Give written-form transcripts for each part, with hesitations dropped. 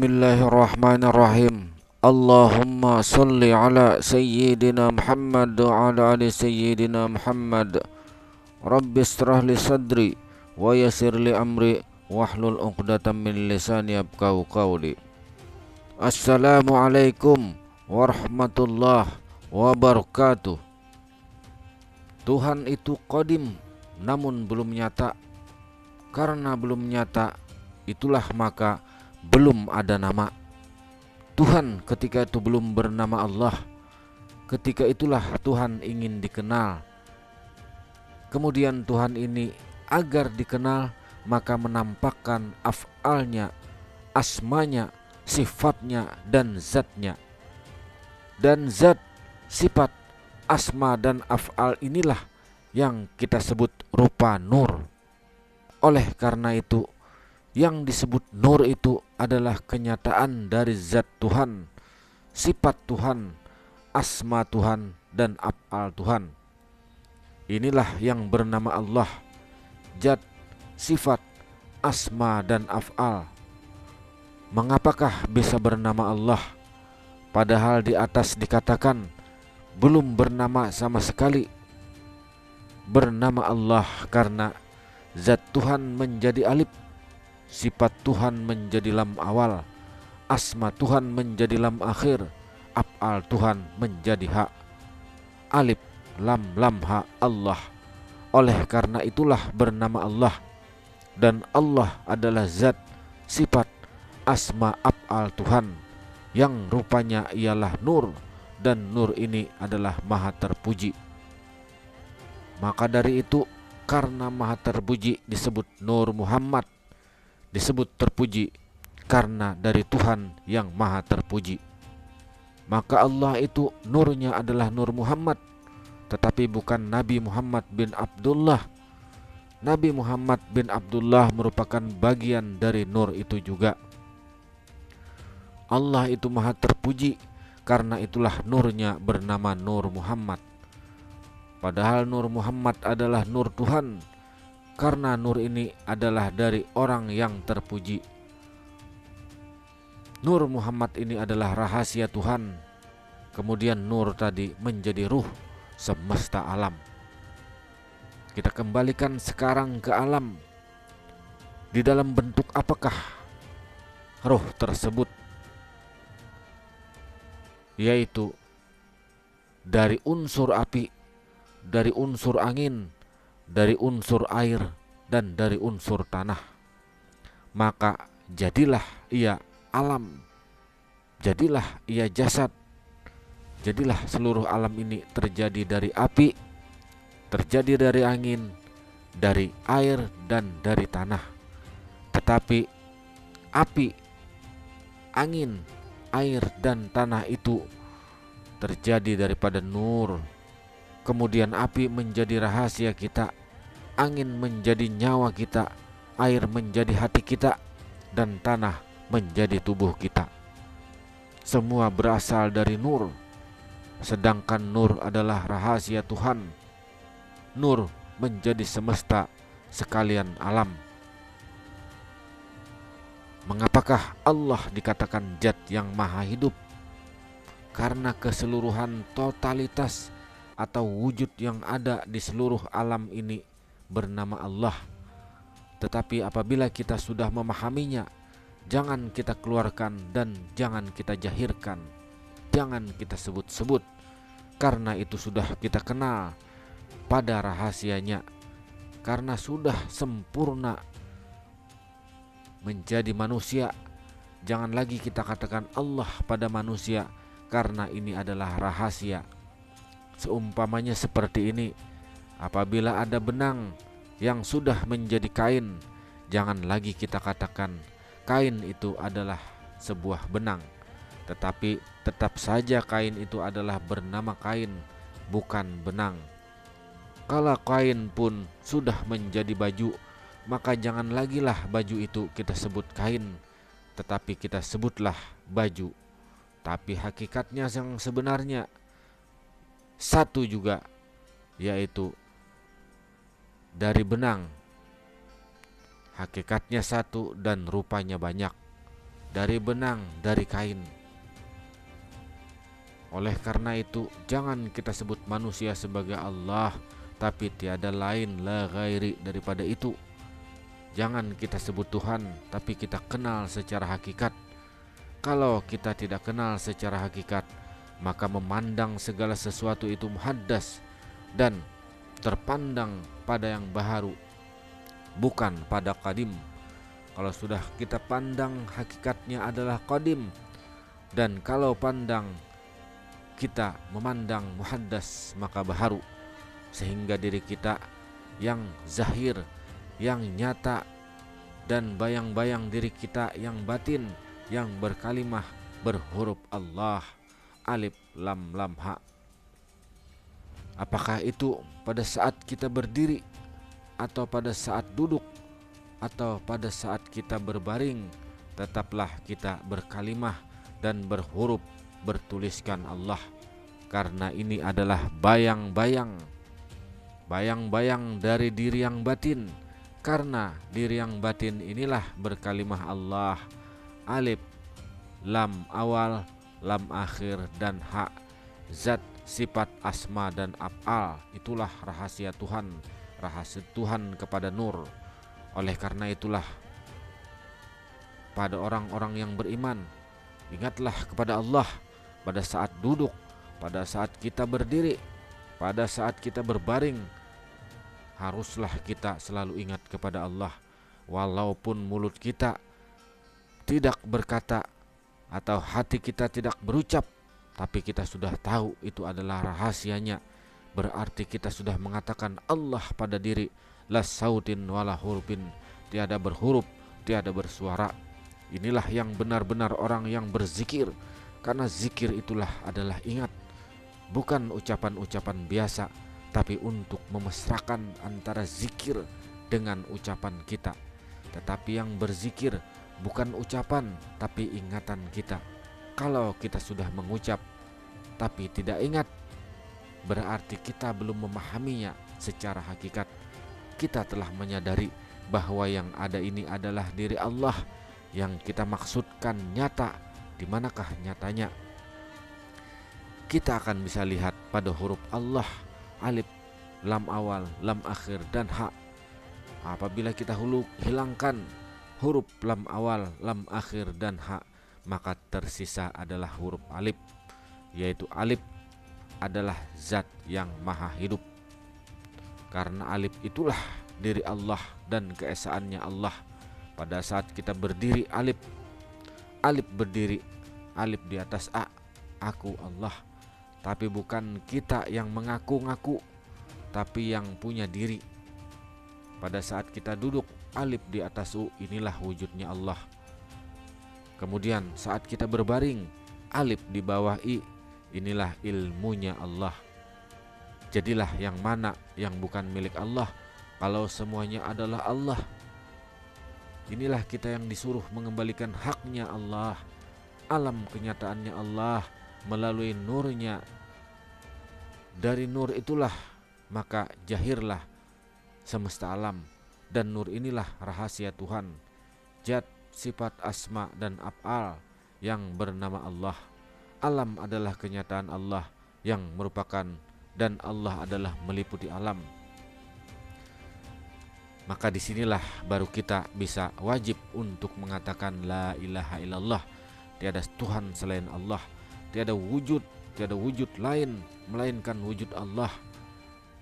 Bismillahirrahmanirrahim. Allahumma salli ala sayyidina Muhammad wa ala ali sayyidina Muhammad. Rabbi israh li sadri wa yassir li amri wahlul 'uqdatam min lisani yafqahu qawli. Assalamualaikum warahmatullahi wabarakatuh. Tuhan itu qadim namun belum nyata. Karena belum nyata, itulah maka belum ada nama. Tuhan ketika itu belum bernama Allah. Ketika itulah Tuhan ingin dikenal. Kemudian Tuhan ini agar dikenal maka menampakkan af'alnya, asmanya, sifatnya dan zatnya. Dan zat, sifat, asma dan af'al inilah yang kita sebut rupa nur. Oleh karena itu, yang disebut nur itu adalah kenyataan dari zat Tuhan, sifat Tuhan, asma Tuhan, dan af'al Tuhan. Inilah yang bernama Allah, zat, sifat, asma, dan af'al. Mengapakah bisa bernama Allah, padahal di atas dikatakan belum bernama sama sekali? Bernama Allah karena zat Tuhan menjadi alif, sifat Tuhan menjadi lam awal, asma Tuhan menjadi lam akhir, af'al Tuhan menjadi ha. Alif, lam ha, Allah. Oleh karena itulah bernama Allah. Dan Allah adalah zat, sifat, asma, af'al Tuhan yang rupanya ialah nur, dan nur ini adalah maha terpuji. Maka dari itu, karena maha terpuji disebut Nur Muhammad, disebut terpuji karena dari Tuhan yang maha terpuji. Maka Allah itu nurnya adalah Nur Muhammad, tetapi bukan Nabi Muhammad bin Abdullah. Nabi Muhammad bin Abdullah merupakan bagian dari nur itu juga. Allah itu maha terpuji, karena itulah nurnya bernama Nur Muhammad. Padahal Nur Muhammad adalah nur Tuhan, karena nur ini adalah dari orang yang terpuji. Nur Muhammad ini adalah rahasia Tuhan. Kemudian nur tadi menjadi ruh semesta alam. Kita kembalikan sekarang ke alam. Di dalam bentuk apakah ruh tersebut? Yaitu dari unsur api, dari unsur angin, dari unsur air, dan dari unsur tanah. Maka jadilah ia alam, jadilah ia jasad, jadilah seluruh alam ini terjadi dari api, terjadi dari angin, dari air, dan dari tanah. Tetapi api, angin, air, dan tanah itu terjadi daripada nur. Kemudian api menjadi rahasia kita, angin menjadi nyawa kita, air menjadi hati kita, dan tanah menjadi tubuh kita. Semua berasal dari nur. Sedangkan nur adalah rahasia Tuhan. Nur menjadi semesta sekalian alam. Mengapakah Allah dikatakan zat yang maha hidup? Karena keseluruhan totalitas atau wujud yang ada di seluruh alam ini bernama Allah. Tetapi apabila kita sudah memahaminya, jangan kita keluarkan dan jangan kita jahirkan, jangan kita sebut-sebut, karena itu sudah kita kenal pada rahasianya. Karena sudah sempurna menjadi manusia, jangan lagi kita katakan Allah pada manusia, karena ini adalah rahasia. Seumpamanya seperti ini, apabila ada benang yang sudah menjadi kain, jangan lagi kita katakan kain itu adalah sebuah benang, tetapi tetap saja kain itu adalah bernama kain, bukan benang. Kalau kain pun sudah menjadi baju, maka jangan lagi lah baju itu kita sebut kain, tetapi kita sebutlah baju. Tapi hakikatnya yang sebenarnya satu juga, yaitu dari benang. Hakikatnya satu dan rupanya banyak. dari benang, dari kain. Oleh karena itu, jangan kita sebut manusia sebagai Allah, tapi tiada lain la ghairi daripada itu. Jangan kita sebut Tuhan, tapi kita kenal secara hakikat. Kalau kita tidak kenal secara hakikat, maka memandang segala sesuatu itu muhaddas dan terpandang pada yang baharu, bukan pada qadim. Kalau sudah kita pandang hakikatnya adalah qadim, dan kalau kita memandang muhaddas maka baharu, sehingga diri kita yang zahir, yang nyata, dan bayang-bayang diri kita yang batin, yang berkalimah berhuruf Allah, alif lam lam ha. Apakah itu pada saat kita berdiri, atau pada saat duduk, atau pada saat kita berbaring, tetaplah kita berkalimah dan berhuruf bertuliskan Allah, karena ini adalah bayang-bayang dari diri yang batin. Karena diri yang batin inilah berkalimah Allah, alif lam awal, lam akhir, dan ha, zat, sifat, asma, dan af'al. Itulah rahasia Tuhan kepada Nur. Oleh karena itulah, pada orang-orang yang beriman, ingatlah kepada Allah pada saat duduk, pada saat kita berdiri, pada saat kita berbaring. Haruslah kita selalu ingat kepada Allah, walaupun mulut kita tidak berkata atau hati kita tidak berucap, tapi kita sudah tahu itu adalah rahasianya. Berarti kita sudah mengatakan Allah pada diri, la sautin wala hurufin, tiada berhuruf, tiada bersuara. Inilah yang benar-benar orang yang berzikir, karena zikir itulah adalah ingat, bukan ucapan-ucapan biasa, tapi untuk memesrakan antara zikir dengan ucapan kita. Tetapi yang berzikir bukan ucapan, tapi ingatan kita. Kalau kita sudah mengucap tapi tidak ingat, berarti kita belum memahaminya secara hakikat. Kita telah menyadari bahwa yang ada ini adalah diri Allah yang kita maksudkan nyata. Di manakah nyatanya? Kita akan bisa lihat pada huruf Allah, alif, lam awal, lam akhir, dan ha. Apabila kita hilangkan huruf lam awal, lam akhir, dan ha, maka tersisa adalah huruf alif, yaitu alif adalah zat yang maha hidup. Karena alif itulah diri Allah dan keesaannya Allah. Pada saat kita berdiri, alif berdiri, alif di atas a, aku Allah. Tapi bukan kita yang mengaku-ngaku, tapi yang punya diri. Pada saat kita duduk, alif di atas u, inilah wujudnya Allah. Kemudian saat kita berbaring, alif di bawah i, inilah ilmunya Allah. Jadilah yang mana yang bukan milik Allah, kalau semuanya adalah Allah. Inilah kita yang disuruh mengembalikan haknya Allah, alam kenyataannya Allah melalui nurnya. Dari nur itulah maka jahirlah semesta alam, dan nur inilah rahasia Tuhan, zat, sifat, asma, dan af'al yang bernama Allah. Alam adalah kenyataan Allah yang merupakan, dan Allah adalah meliputi alam. Maka disinilah baru kita bisa wajib untuk mengatakan la ilaha illallah, tiada Tuhan selain Allah, tiada wujud lain melainkan wujud Allah.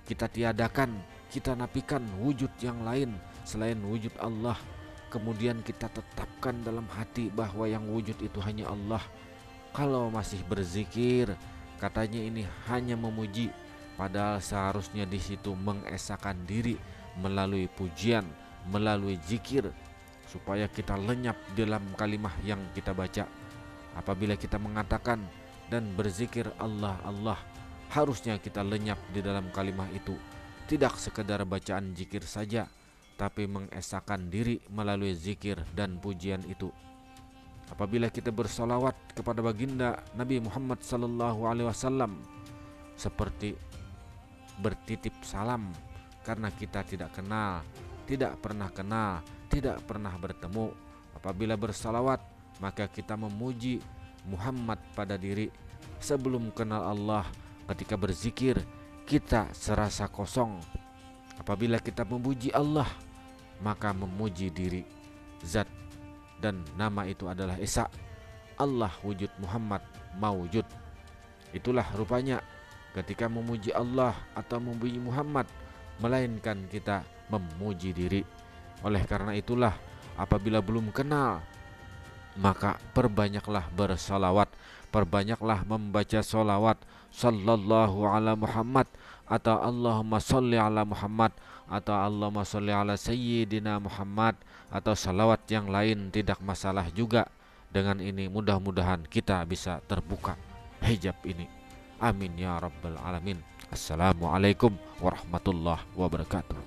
Kita tiadakan, kita nafikan wujud yang lain selain wujud Allah. Kemudian kita tetapkan dalam hati bahwa yang wujud itu hanya Allah. Kalau masih berzikir, katanya ini hanya memuji, padahal seharusnya di situ mengesahkan diri melalui pujian, melalui zikir, supaya kita lenyap dalam kalimah yang kita baca. Apabila kita mengatakan dan berzikir Allah, Allah, harusnya kita lenyap di dalam kalimah itu. Tidak sekedar bacaan zikir saja, tapi mengesahkan diri melalui zikir dan pujian itu. Apabila kita bersolawat kepada baginda Nabi Muhammad SAW, seperti bertitip salam, karena kita tidak kenal, tidak pernah bertemu. Apabila bersalawat, maka kita memuji Muhammad pada diri. Sebelum kenal Allah, ketika berzikir kita serasa kosong. Apabila kita memuji Allah, maka memuji diri. Zat dan nama itu adalah Esa. Allah wujud, Muhammad mawujud. Itulah rupanya ketika memuji Allah atau memuji Muhammad, melainkan kita memuji diri. Oleh karena itulah, apabila belum kenal, maka perbanyaklah bersalawat, perbanyaklah membaca salawat sallallahu ala Muhammad, atau Allahumma sholli ala Muhammad, atau Allahumma sholli ala sayyidina Muhammad, atau salawat yang lain tidak masalah juga. Dengan ini mudah-mudahan kita bisa terbuka hijab ini. Amin ya rabbal alamin. Assalamualaikum warahmatullahi wabarakatuh.